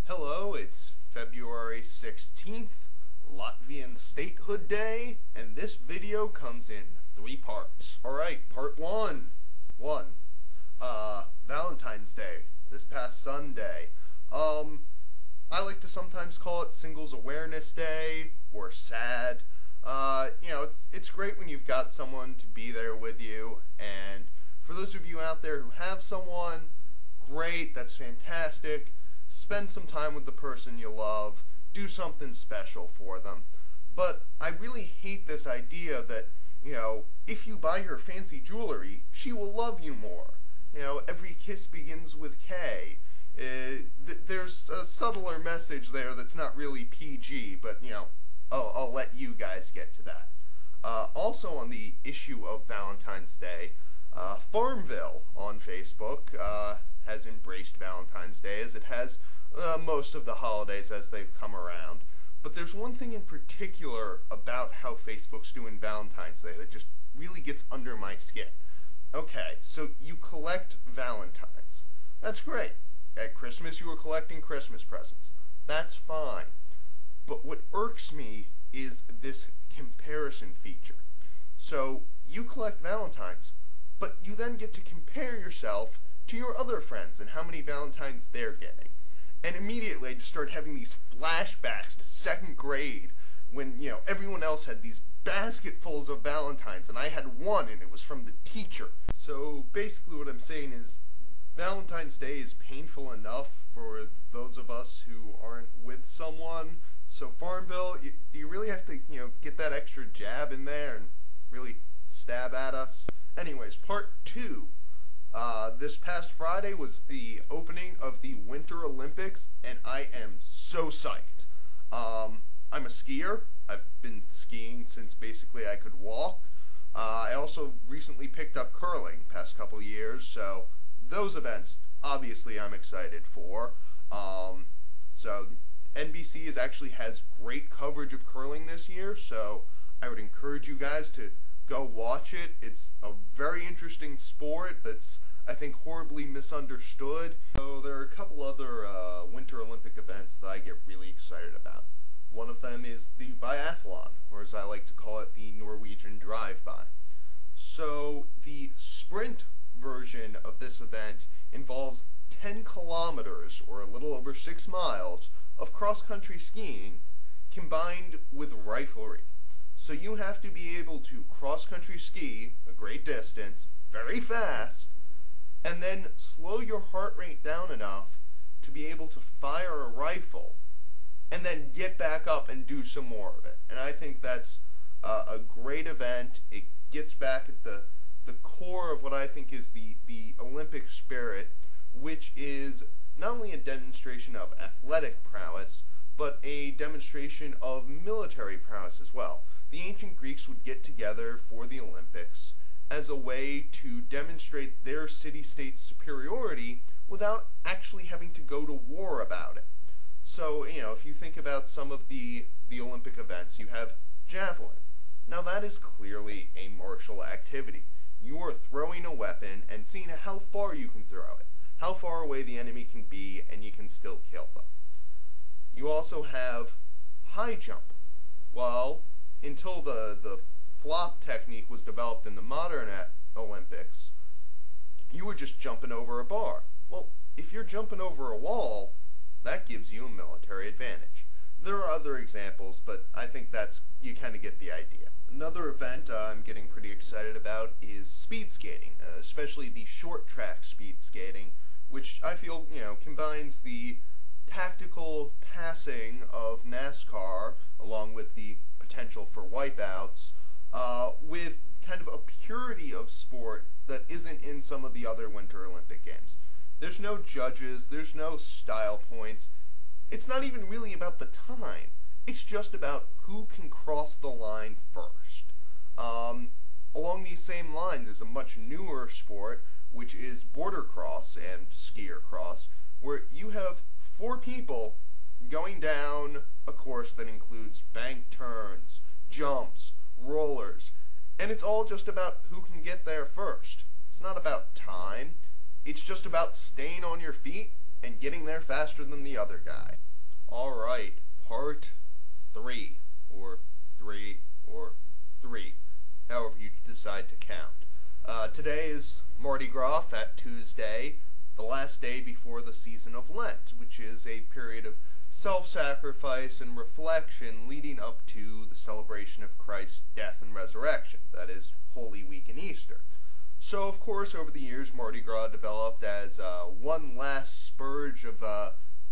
Hello, it's February 16th, Latvian Statehood Day, and this video comes in 3 parts. Alright, part 1. Valentine's Day, this past Sunday. I like to sometimes call it Singles Awareness Day, or SAD. It's great when you've got someone to be there with you, and for those of you out there who have someone, great, that's fantastic. Spend some time with the person you love, do something special for them. But I really hate this idea that, if you buy her fancy jewelry, she will love you more. Every kiss begins with K. There's a subtler message there that's not really PG, but, I'll let you guys get to that. Also on the issue of Valentine's Day, Farmville on Facebook has embraced Valentine's Day, as it has most of the holidays as they've come around. But there's one thing in particular about how Facebook's doing Valentine's Day that just really gets under my skin. Okay, so you collect Valentines. That's great. At Christmas you were collecting Christmas presents. That's fine. But what irks me is this comparison feature. So you collect Valentines, but you then get to compare yourself to your other friends and how many Valentines they're getting. And immediately I just started having these flashbacks to 2nd grade when, everyone else had these basketfuls of Valentines and I had one and it was from the teacher. So basically what I'm saying is Valentine's Day is painful enough for those of us who aren't with someone. So Farmville, do you really have to, get that extra jab in there and really stab at us? Anyways, part 2. This past Friday was the opening of the Winter Olympics, and I am so psyched. I'm a skier. I've been skiing since basically I could walk. I also recently picked up curling past couple years, so those events, obviously, I'm excited for. So NBC actually has great coverage of curling this year, so I would encourage you guys to go watch it. It's a very interesting sport that's, I think, horribly misunderstood. So there are a couple other Winter Olympic events that I get really excited about. One of them is the biathlon, or as I like to call it, the Norwegian drive-by. So the sprint version of this event involves 10 kilometers, or a little over 6 miles, of cross-country skiing combined with riflery. So you have to be able to cross-country ski a great distance, very fast, and then slow your heart rate down enough to be able to fire a rifle, and then get back up and do some more of it. And I think that's a great event. It gets back at the core of what I think is the Olympic spirit, which is not only a demonstration of athletic prowess, but a demonstration of military prowess as well. The ancient Greeks would get together for the Olympics as a way to demonstrate their city-state superiority without actually having to go to war about it. So, if you think about some of the Olympic events, you have javelin. Now that is clearly a martial activity. You are throwing a weapon and seeing how far you can throw it, how far away the enemy can be, and you can still kill them. You also have high jump. Well, until the flop technique was developed in the modern Olympics, you were just jumping over a bar. Well, if you're jumping over a wall, that gives you a military advantage. There are other examples, but I think you kind of get the idea. Another event I'm getting pretty excited about is speed skating, especially the short track speed skating, which I feel, combines the tactical passing of NASCAR, along with the potential for wipeouts, with kind of a purity of sport that isn't in some of the other Winter Olympic Games. There's no judges, there's no style points. It's not even really about the time. It's just about who can cross the line first. Along these same lines, there's a much newer sport, which is border cross and skier cross, where you have 4 people going down a course that includes bank turns, jumps, rollers, and it's all just about who can get there first. It's not about time. It's just about staying on your feet and getting there faster than the other guy. Alright, part 3, or 3, or 3, however you decide to count. Today is Mardi Gras, Fat Tuesday, the last day before the season of Lent, which is a period of self-sacrifice and reflection leading up to the celebration of Christ's death and resurrection, that is, Holy Week and Easter. So, of course, over the years, Mardi Gras developed as one last spurge of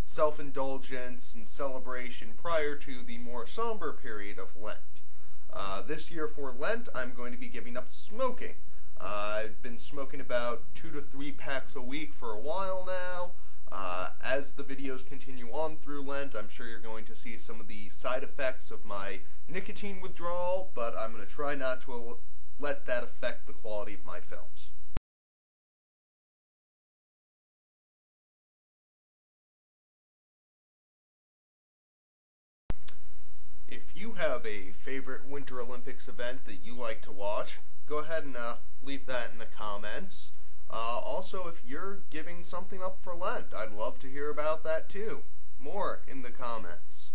self-indulgence and celebration prior to the more somber period of Lent. This year for Lent, I'm going to be giving up smoking. I've been smoking about 2 to 3 packs a week for a while now. As the videos continue on through Lent, I'm sure you're going to see some of the side effects of my nicotine withdrawal, but I'm going to try not to let that affect the quality of my films. If you have a favorite Winter Olympics event that you like to watch, go ahead and leave that in the comments. Also, if you're giving something up for Lent, I'd love to hear about that too. More in the comments.